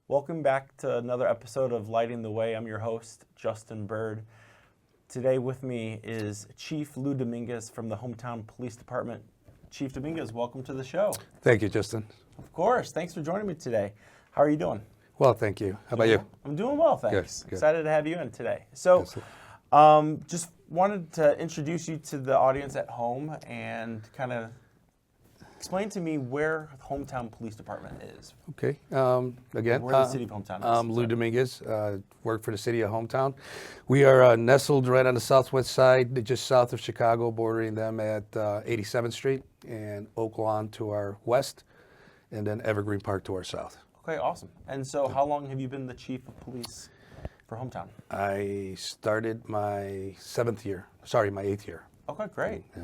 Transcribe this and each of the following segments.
Welcome back to another episode of Lighting the Way. I'm your host, Justin Burd. Today with me is Chief Lou Dominguez from the Hometown Police Department. Chief Dominguez, welcome to the show. Thank you, Justin. Of course. Thanks for joining me today. How are you doing? Well, thank you. How about you? I'm doing well, thanks. Good. Excited to have you in today. So, just wanted to introduce you to the audience at home and kind of explain to me where the Hometown Police Department is. Okay. Again, where the city of Hometown is. I'm Lou Dominguez, work for the city of Hometown. We are nestled right on the southwest side, just south of Chicago, bordering them at 87th Street and Oak Lawn to our west, and then Evergreen Park to our south. Okay, awesome. And so how long have you been the chief of police for Hometown? I started my 8th year. Okay, great. Yeah.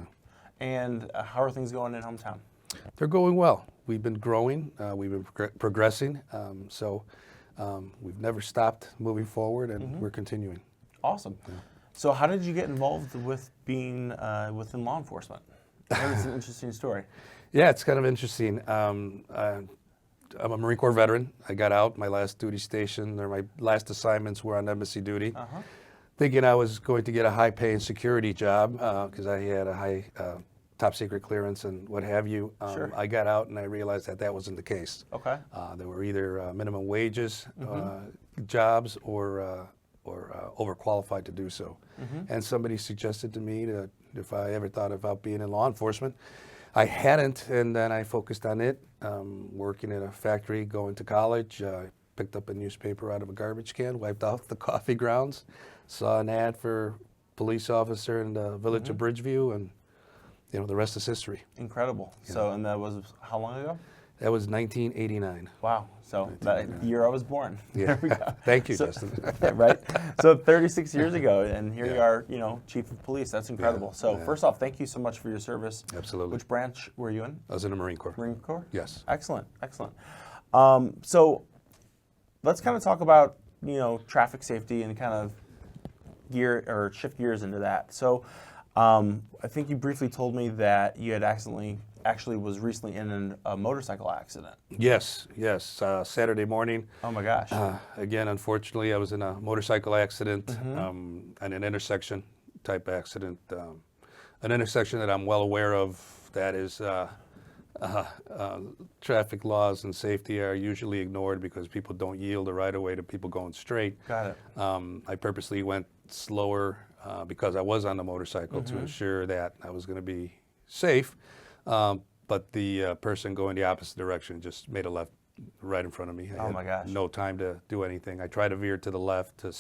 And how are things going in Hometown? They're going well. We've been growing, we've been progressing, so we've never stopped moving forward, and we're continuing. Awesome. Yeah. So how did you get involved with being within law enforcement? It's an interesting story. Yeah, it's kind of interesting. I'm a Marine Corps veteran. I got out my last duty station, or my last assignments were on embassy duty, thinking I was going to get a high-paying security job because I had a high top secret clearance and what have you. Sure. I got out and I realized that that wasn't the case. Okay. There were either minimum wages jobs or overqualified to do so. And somebody suggested to me that if I ever thought about being in law enforcement. I hadn't, and then I focused on it, working in a factory, going to college, picked up a newspaper out of a garbage can, wiped off the coffee grounds, saw an ad for police officer in the village of Bridgeview, and the rest is history. Incredible. Yeah. So, and that was how long ago? That was 1989. Wow. So that year I was born. Yeah. There we go. Thank you, so, Justin. Right. So 36 years ago, and here you are, chief of police. That's incredible. Yeah. So first off, thank you so much for your service. Absolutely. Which branch were you in? I was in the Marine Corps. Marine Corps? Yes. Excellent. Excellent. So let's kind of talk about, traffic safety and kind of shift gears into that. So I think you briefly told me that you had actually was recently in a motorcycle accident. Yes. Saturday morning. Oh my gosh. Again, unfortunately, I was in a motorcycle accident, and an intersection type accident. An intersection that I'm well aware of. That is, traffic laws and safety are usually ignored because people don't yield the right of way to people going straight. Got it. I purposely went slower because I was on the motorcycle to ensure that I was going to be safe. But the person going the opposite direction just made a left right in front of me. I my gosh. No time to do anything. I tried to veer to the left to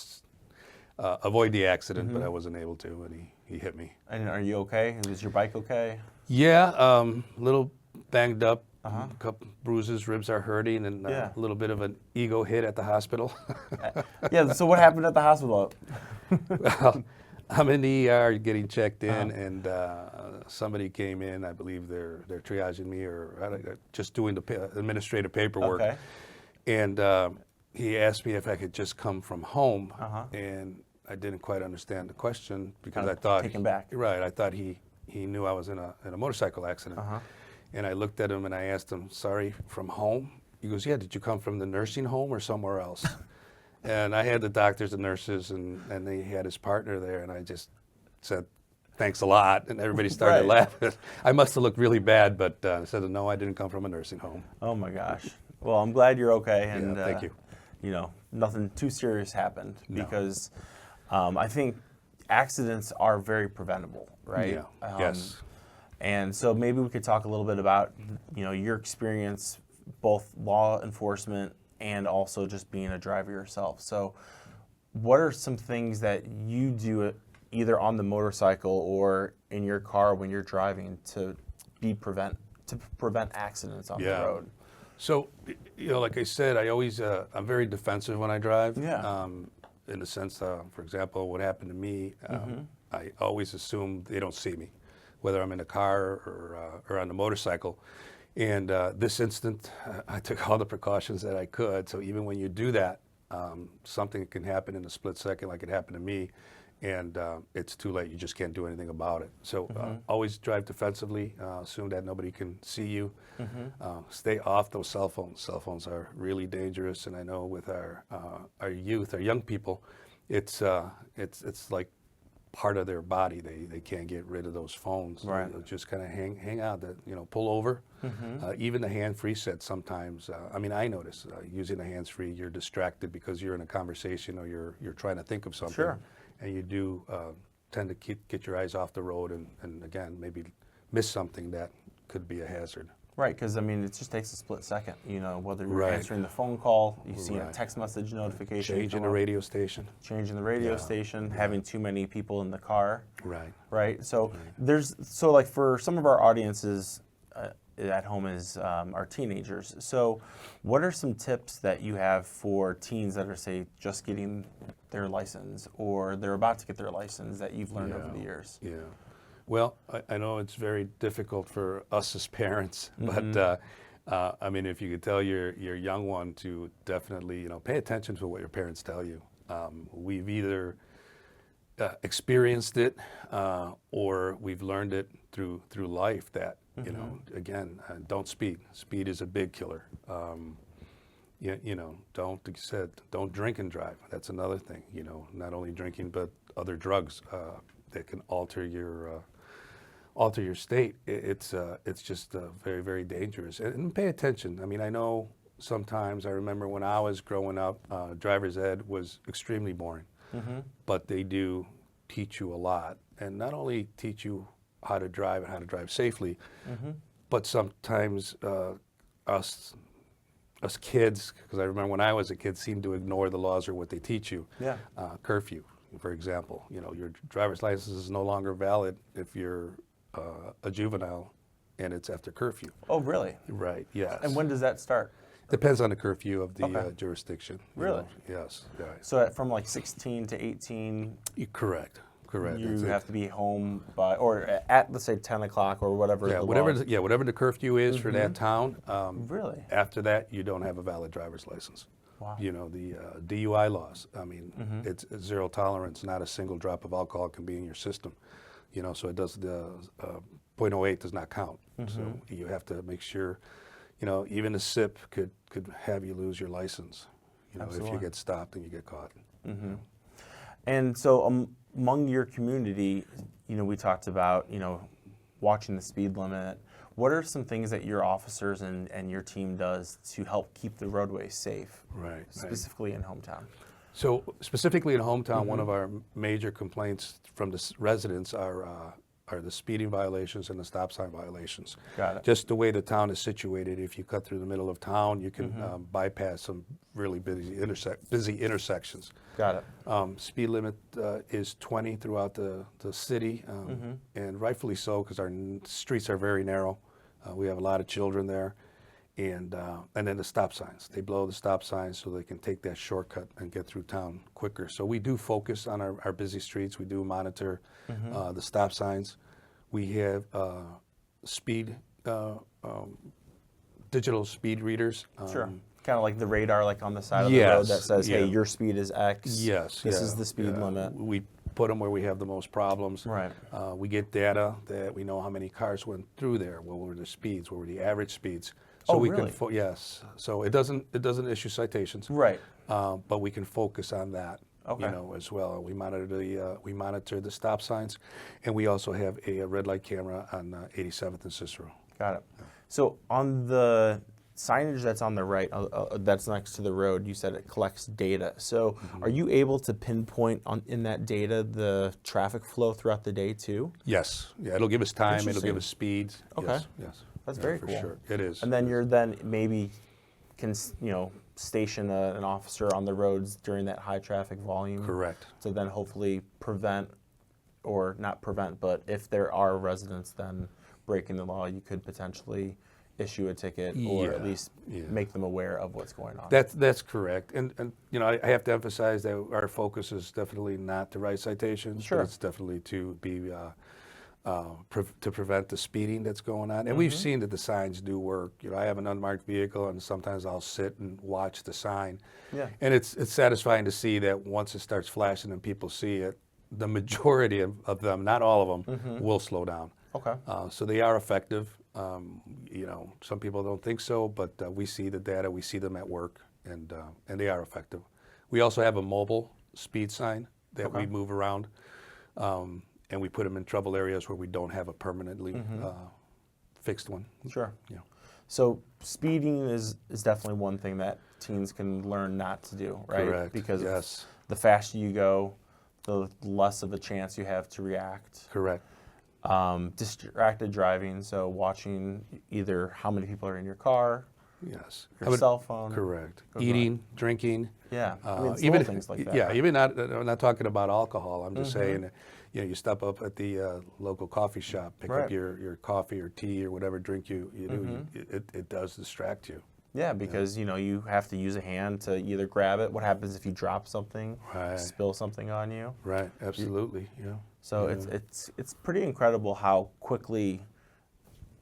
avoid the accident, but I wasn't able to, and he hit me. And are you okay? Is your bike okay? Yeah, a little banged up, a couple bruises, ribs are hurting, and a little bit of an ego hit at the hospital. Yeah, so what happened at the hospital? Well, I'm in the ER getting checked in, and somebody came in. I believe they're triaging me or just doing the administrative paperwork. Okay. And he asked me if I could just come from home, and I didn't quite understand the question because I thought taken back. Right, I thought he knew I was in a motorcycle accident. And I looked at him and I asked him, "Sorry, from home?" He goes, "Yeah, did you come from the nursing home or somewhere else?" And I had the doctors and nurses, and he had his partner there, and I just said, "Thanks a lot," and everybody started laughing. I must have looked really bad, but I said, "No, I didn't come from a nursing home." Oh my gosh. Well, I'm glad you're okay, and thank you. Nothing too serious happened because I think accidents are very preventable, right? Yeah. Yes. And so maybe we could talk a little bit about, your experience, both law enforcement and also just being a driver yourself. So what are some things that you do either on the motorcycle or in your car when you're driving to prevent accidents on the road? So, like I said, I'm very defensive when I drive. Yeah. In the sense, for example, what happened to me, I always assume they don't see me, whether I'm in a car or on the motorcycle. And this instant, I took all the precautions that I could. So even when you do that, something can happen in a split second, like it happened to me, and it's too late. You just can't do anything about it. So always drive defensively. Assume that nobody can see you. Stay off those cell phones. Cell phones are really dangerous, and I know with our youth, our young people, it's like part of their body. They can't get rid of those phones. Right. They'll just kind of hang out. That pull over. Even the hand-free set sometimes. I mean, I notice using the hands-free, you're distracted because you're in a conversation or you're trying to think of something. Sure. And you do tend to get your eyes off the road and again, maybe miss something that could be a hazard. Right, because I mean, it just takes a split second. Whether you're Right. answering the phone call, you see a Right. text message notification, Changing the radio station. changing the radio station, having too many people in the car. Right. Right. So like for some of our audiences at home is our teenagers. So what are some tips that you have for teens that are, say, just getting their license or they're about to get their license that you've learned over the years? Yeah. Well, I know it's very difficult for us as parents, but I mean, if you could tell your young one to definitely, pay attention to what your parents tell you. We've either experienced it or we've learned it through life that, again, don't speed. Speed is a big killer. Don't drink and drive. That's another thing, not only drinking, but other drugs that can alter your state. It's just very, very dangerous. And pay attention. I mean, I know sometimes, I remember when I was growing up, driver's ed was extremely boring, but they do teach you a lot. And not only teach you how to drive and how to drive safely, but sometimes us kids, because I remember when I was a kid, seem to ignore the laws or what they teach you. Yeah. Curfew, for example. Your driver's license is no longer valid if you're a juvenile and it's after curfew. Oh, really? Right, yes. And when does that start? Depends on the curfew of the jurisdiction. Really? Yes. Right. So from like 16 to 18, Correct. you have to be home by, or at, let's say, 10 o'clock or whatever. Yeah, whatever the curfew is for that town. Really? After that, you don't have a valid driver's license. Wow. The DUI laws. I mean, it's zero tolerance. Not a single drop of alcohol can be in your system. So it does the .08 does not count. So you have to make sure. Even a sip could have you lose your license. If you get stopped and you get caught. And so among your community, we talked about, watching the speed limit. What are some things that your officers and your team does to help keep the roadways safe, Right. specifically in hometown? So specifically in hometown, one of our major complaints from the residents are the speeding violations and the stop sign violations. Got it. Just the way the town is situated, if you cut through the middle of town, you can bypass some really busy intersections. Got it. Speed limit is 20 throughout the city, and rightfully so because our streets are very narrow. We have a lot of children there, and then the stop signs. They blow the stop signs so they can take that shortcut and get through town quicker. So we do focus on our busy streets. We do monitor the stop signs. We have digital speed readers. Sure. Kind of like the radar, like on the side of the road that says, "Hey, your speed is X. Yes. This is the speed limit." We put them where we have the most problems. Right. We get data that we know how many cars went through there. What were the speeds? What were the average speeds? So we really? can yes. So it doesn't issue citations. Right. But we can focus on that. Okay. As well. We monitor the stop signs, and we also have a red light camera on 87th and Cicero. Got it. So on the signage that's on the right, that's next to the road, you said it collects data. So are you able to pinpoint in that data the traffic flow throughout the day too? Yes. Yeah. It'll give us time. It'll give us speed. Okay. Yes. That's very for cool. sure. It is. And then you're maybe can station an officer on the roads during that high traffic volume. Correct. To then hopefully prevent, or not prevent, but if there are residents then breaking the law, you could potentially issue a ticket or at least make them aware of what's going on. That's correct. And I have to emphasize that our focus is definitely not to write citations. Sure. But it's definitely to be to prevent the speeding that's going on. And we've seen that the signs do work. You know, I have an unmarked vehicle, and sometimes I'll sit and watch the sign. Yeah. And it's satisfying to see that once it starts flashing and people see it, the majority of them, not all of them, will slow down. Okay. So they are effective. You know, some people don't think so, but we see the data, we see them at work, and they are effective. We also have a mobile speed sign that we move around, and we put them in trouble areas where we don't have a permanently fixed one. Sure. Yeah. So speeding is definitely one thing that teens can learn not to do, right? Correct. Because Yes. the faster you go, the less of a chance you have to react. Correct. Distracted driving, so watching either how many people are in your car, Yes. your cell phone. Correct. Go Eating, drinking. Yeah, I mean, it's even little things like that. Yeah, right? even not. I'm not talking about alcohol. I'm just saying, you know, you stop up at the local coffee shop, pick Right. up your coffee or tea or whatever drink you do. It does distract you. Yeah, because you know you have to use a hand to either grab it. What happens if you drop something, Right. spill something on you? Right. Absolutely. Yeah. So it's pretty incredible how quickly,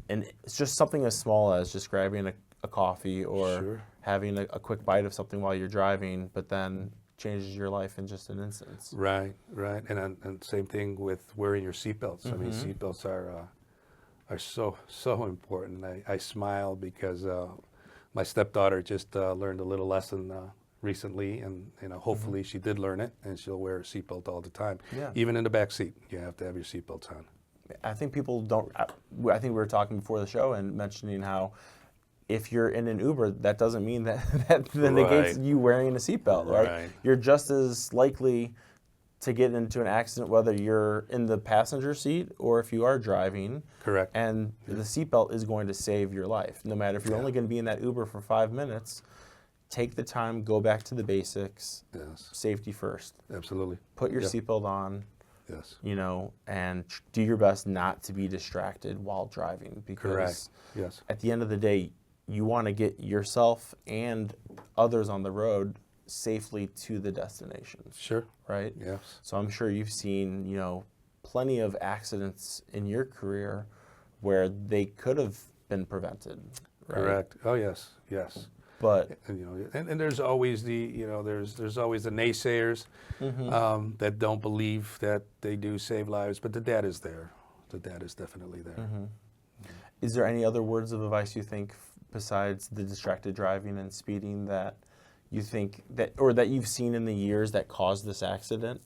and it's just something as small as just grabbing a coffee or Sure. having a quick bite of something while you're driving, but then changes your life in just an instant. Right. Right. And same thing with wearing your seatbelts. I mean, seatbelts are so important. I smile because my stepdaughter just learned a little lesson recently, and you know, hopefully she did learn it, and she'll wear a seatbelt all the time. Yeah. Even in the back seat, you have to have your seatbelts on. I think people don't. I think we were talking before the show and mentioning how if you're in an Uber, that doesn't mean that negates you wearing a seatbelt. Right? You're just as likely to get into an accident whether you're in the passenger seat or if you are driving. Correct. And the seatbelt is going to save your life. No matter if you're only going to be in that Uber for 5 minutes, take the time, go back to the basics. Yes. Safety first. Absolutely. Put your seatbelt on. Yes. You know, and do your best not to be distracted while driving, because Correct. Yes. at the end of the day, you want to get yourself and others on the road safely to the destination, Sure. right? Yes. So I'm sure you've seen, you know, plenty of accidents in your career where they could have been prevented, right? Correct. Oh yes. Yes. But And, you know, and there's always there's always the naysayers that don't believe that they do save lives, but the data is there. The data is definitely there. is there any other words of advice you think besides the distracted driving and speeding that you think that, or that you've seen in the years that caused this accident,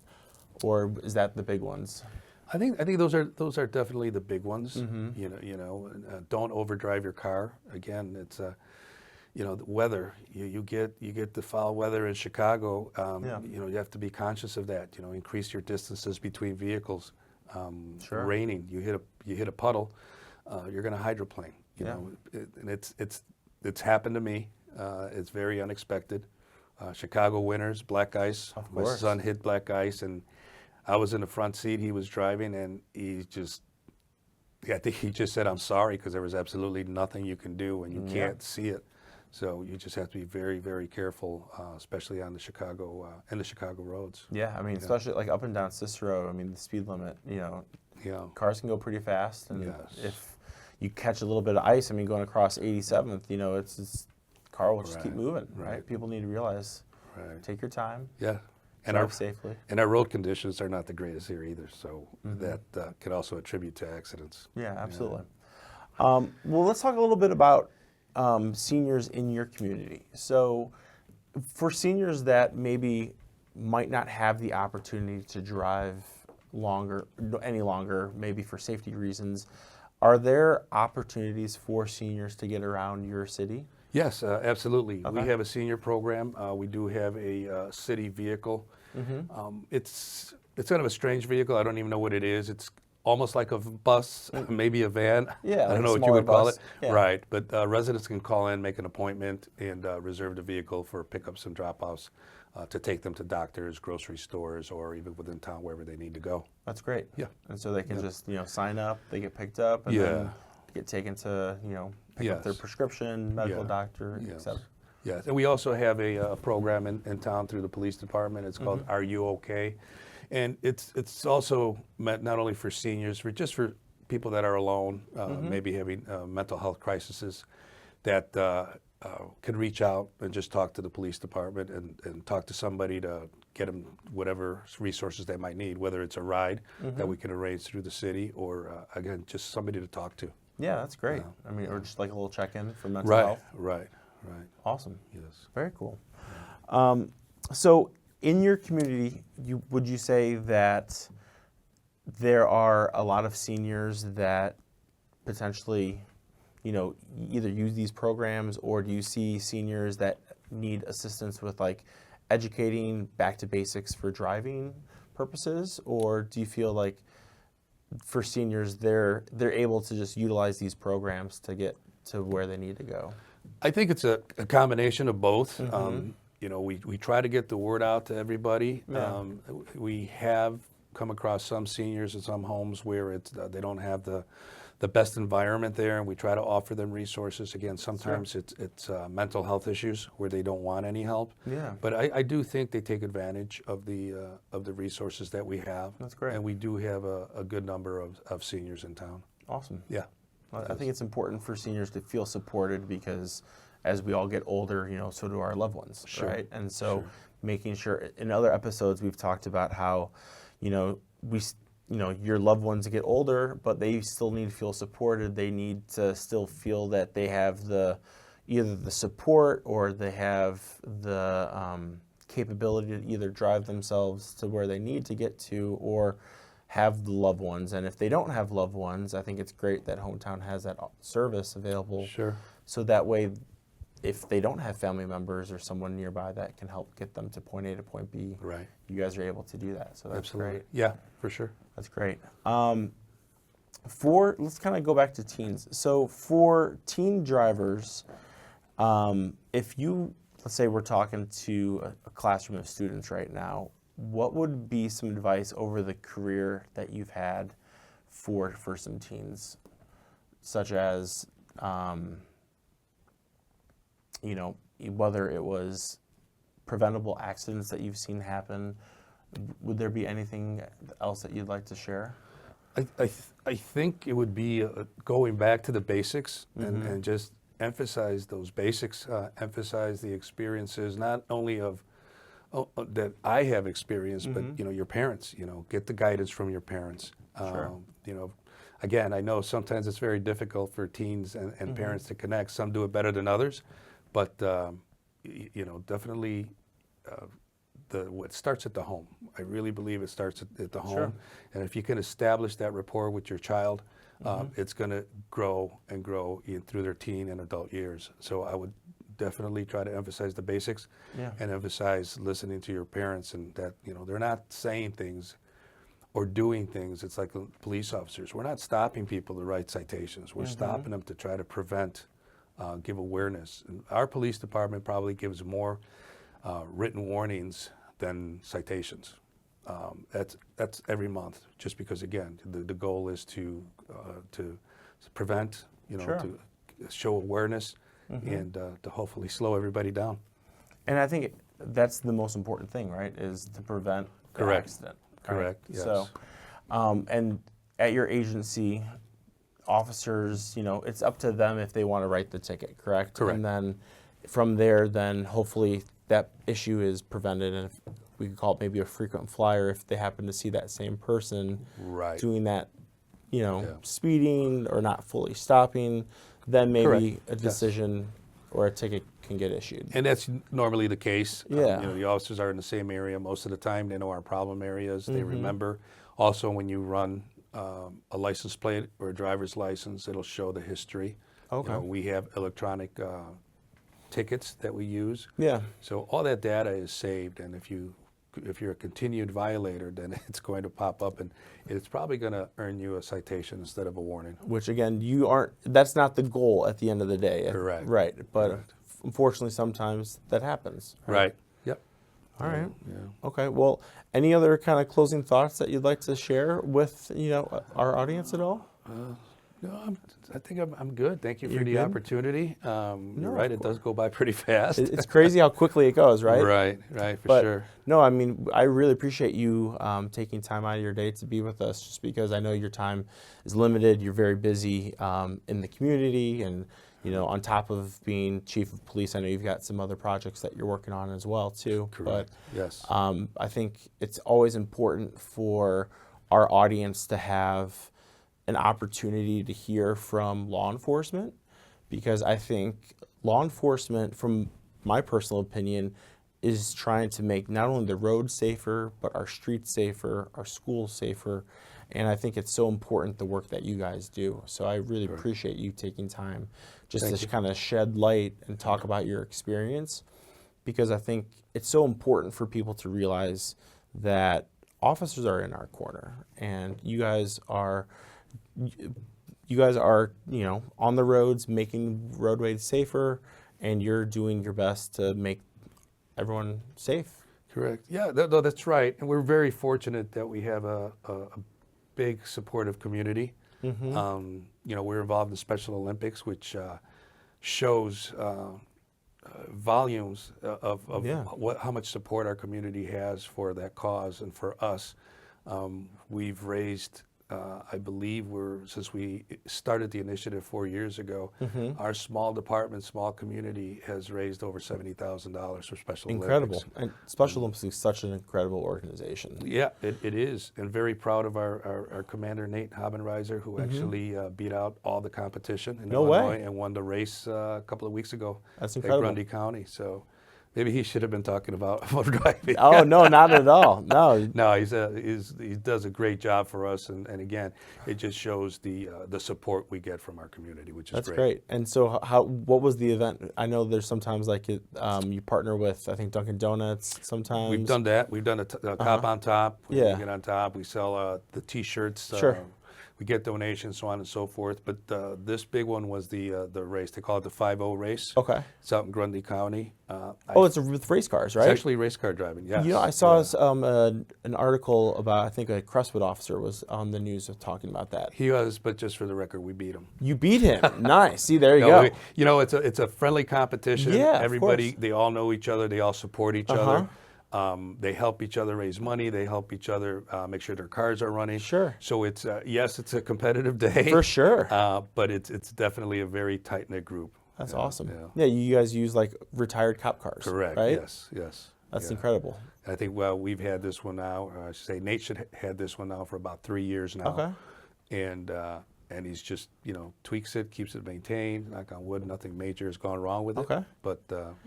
or is that the big ones? I think those are definitely the big ones. Don't overdrive your car. Again, it's the weather. You get the foul weather in Chicago. You have to be conscious of that. You know, increase your distances between vehicles. Sure. Raining, you hit a puddle, you're going to hydroplane. You know, and it's happened to me. It's very unexpected. Chicago winters, black ice. Of My course. son hit black ice, and I was in the front seat. He was driving, and I think he just said, "I'm sorry," because there was absolutely nothing you can do, and you can't see it. So you just have to be very, very careful, especially on the Chicago roads. Yeah, I mean, especially like up and down Cicero. I mean, the speed limit. You know, Yeah. cars can go pretty fast, and Yes. if you catch a little bit of ice, I mean, going across 87th, you know, it's car will just keep Right, moving, right? right. People need to realize, Right. take your time, Yeah. And drive safely. our road conditions are not the greatest here either, so that can also attribute to accidents. Yeah, absolutely. Well, let's talk a little bit about seniors in your community. So for seniors that maybe might not have the opportunity to drive any longer, maybe for safety reasons, are there opportunities for seniors to get around your city? Yes, absolutely. Okay. We have a senior program. We do have a city vehicle. It's kind of a strange vehicle. I don't even know what it is. It's almost like a bus, maybe a van. Yeah, I like don't a know what you smaller would call bus. it. Yeah. Right, but residents can call in, make an appointment, and reserve the vehicle for pickups and drop-offs to take them to doctors, grocery stores, or even within town, wherever they need to go. That's great. Yeah. And so they can just, sign up, they get picked up, and then get taken to, pick up their Yes. prescription, medical Yeah. doctor, Yes. etc. Yes, and we also have a program in town through the police department. It's called Are You Okay? And it's also meant not only for seniors, for people that are alone, maybe having mental health crises, that can reach out and just talk to the police department and talk to somebody to get them whatever resources they might need, whether it's a ride that we can arrange through the city or, again, just somebody to talk to. Yeah, that's great. I mean, or just like a little check-in for mental Right, health. right. Awesome. Yes. Very cool. So in your community, would you say that there are a lot of seniors that potentially, either use these programs, or do you see seniors that need assistance with like educating back to basics for driving purposes? Or do you feel like for seniors, they're able to just utilize these programs to get to where they need to go? I think it's a combination of both. We try to get the word out to everybody. Yeah. We have come across some seniors in some homes where they don't have the best environment there, and we try to offer them resources. Again, sometimes it's mental health issues where they don't want any help. Yeah. But I do think they take advantage of the resources that we have. That's great. And we do have a good number of seniors in town. Awesome. Yeah. I think it's important for seniors to feel supported, because as we all get older, so do our loved ones, right? And so making sure, in other episodes we've talked about how, your loved ones get older, but they still need to feel supported. They need to still feel that they have either the support or they have the capability to either drive themselves to where they need to get to, or have the loved ones. And if they don't have loved ones, I think it's great that Hometown has that service available. Sure. So that way, if they don't have family members or someone nearby that can help get them to point A to point B, Right. you guys are able to do that. So that's Absolutely. great. Yeah, for sure. That's great. Let's kind of go back to teens. So for teen drivers, if let's say we're talking to a classroom of students right now, what would be some advice over the career that you've had for some teens, such as, whether it was preventable accidents that you've seen happen? Would there be anything else that you'd like to share? I think it would be going back to the basics and just emphasize those basics, emphasize the experiences, not only of that I have experienced, but your parents. Get the guidance from your parents. Sure. Again, I know sometimes it's very difficult for teens and parents to connect. Some do it better than others, but definitely. What starts at the home. I really believe it starts at the home. Sure. And if you can establish that rapport with your child, it's going to grow and grow through their teen and adult years. So I would definitely try to emphasize the basics and emphasize listening to your parents, and that they're not saying things or doing things. It's like police officers. We're not stopping people to write citations. We're stopping them to try to prevent, give awareness. And our police department probably gives more written warnings than citations. That's every month, just because, again, the goal is to prevent, to show awareness and to hopefully slow everybody down. And I think that's the most important thing, right, is to prevent the accident. Correct, Right? yes. So, and at your agency, officers, it's up to them if they want to write the ticket, correct? Correct. And then from there, then hopefully that issue is prevented, and if we could call it maybe a frequent flyer if they happen to see that same person doing that, speeding or not fully stopping, then maybe a decision or a ticket can get issued. And that's normally the case. Yeah. The officers are in the same area most of the time. They know our problem areas. They remember. Also, when you run a license plate or a driver's license, it'll show the history. Okay. We have electronic tickets that we use. Yeah. So all that data is saved, and if you're a continued violator, then it's going to pop up, and it's probably going to earn you a citation instead of a warning. Which again, that's not the goal at the end of the day. Correct. Right. But Correct. Unfortunately, sometimes that happens. Right. Yep. All right. Yeah. Okay. Well, any other kind of closing thoughts that you'd like to share with our audience at all? No, I think I'm good. Thank you for You're the good? opportunity. You're No, right, of it does go by pretty fast. It's crazy how quickly it goes, right? Right, for But sure. no, I mean, I really appreciate you taking time out of your day to be with us, just because I know your time is limited. You're very busy in the community, and on top of being chief of police, I know you've got some other projects that you're working on as well too. Correct. But Yes. I think it's always important for our audience to have an opportunity to hear from law enforcement, because I think law enforcement, from my personal opinion, is trying to make not only the roads safer, but our streets safer, our schools safer. And I think it's so important, the work that you guys do. So I really appreciate you taking time just Thank to you. kind of shed light and talk about your experience, because I think it's so important for people to realize that officers are in our corner, and you guys are on the roads making roadways safer, and you're doing your best to make everyone safe. Correct. Yeah, no, that's right. And we're very fortunate that we have a big supportive community. We're involved in Special Olympics, which shows volumes of Yeah. how much support our community has for that cause and for us. We've raised, I believe, since we started the initiative 4 years ago, our small department, small community has raised over $70,000 for Special Incredible. Olympics. And Special Olympics is such an incredible organization. Yeah, it is, and very proud of our commander, Nate Habenreiser, who actually beat out all the competition in No Illinois way. and won the race a couple of weeks ago That's at incredible. Grundy County. So maybe he should have been talking about motor driving. Oh, no, not at all. No. No, he does a great job for us, and again, it just shows the support we get from our community, which is That's great. great. And so what was the event? I know there's sometimes you partner with, I think, Dunkin' Donuts sometimes. We've done that. We've done a cop on top. We Yeah. get on top. We sell the T-shirts. Sure. We get donations, so on and so forth. But this big one was the race. They call it the 5-0 race. Okay. It's out in Grundy County. It's with race cars, right? It's actually race car driving, yes. I saw an article about, I think a Crestwood officer was on the news of talking about that. He was, but just for the record, we beat him. You beat him. Nice. See, there you go. It's a friendly competition. Yeah, of Everybody, course. they all know each other. They all support each other. They help each other raise money. They help each other make sure their cars are running. Sure. So it's yes, it's a competitive day For sure. but it's definitely a very tight knit group. That's Yeah, awesome. yeah. Yeah, you guys use like retired cop cars. Correct. Right? Yes. That's Yeah. incredible. I think we've had this one now. I should say Nate had this one now for about 3 years now. Okay. And he's just tweaks it, keeps it maintained. Knock on wood, nothing major has gone wrong with it. Okay. But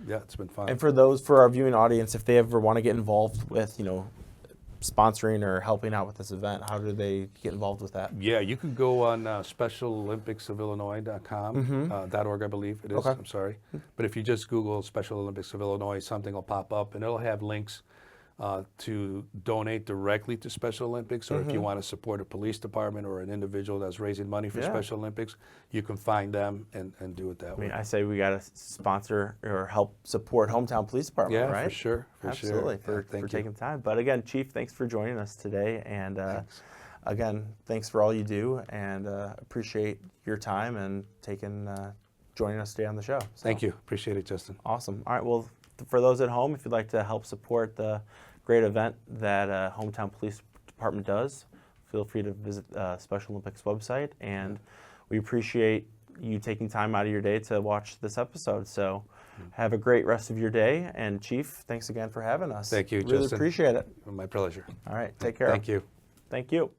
yeah, it's been fun. And for our viewing audience, if they ever want to get involved with, sponsoring or helping out with this event, how do they get involved with that? Yeah, you can go on specialolympicsofillinois.com, .org, I believe it is. Okay. I'm sorry. But if you just Google Special Olympics of Illinois, something will pop up, and it'll have links to donate directly to Special Olympics, or if you want to support a police department or an individual that's raising money for Yeah. Special Olympics, you can find them and do it that I way. mean, I say we got to sponsor or help support Hometown Police Department, Yeah, right? for sure. Absolutely, Yeah, for thank you. taking time. But again, Chief, thanks for joining us today. And again, thanks for all you do, and appreciate your time and joining us today on the show. So, Thank you. Appreciate it, Justin. Awesome. All right, well, for those at home, if you'd like to help support the great event that Hometown Police Department does, feel free to visit Special Olympics website. And we appreciate you taking time out of your day to watch this episode. So have a great rest of your day. And Chief, thanks again for having us. Thank you, Really Justin. appreciate it. My pleasure. All right, take care. Thank you. Thank you.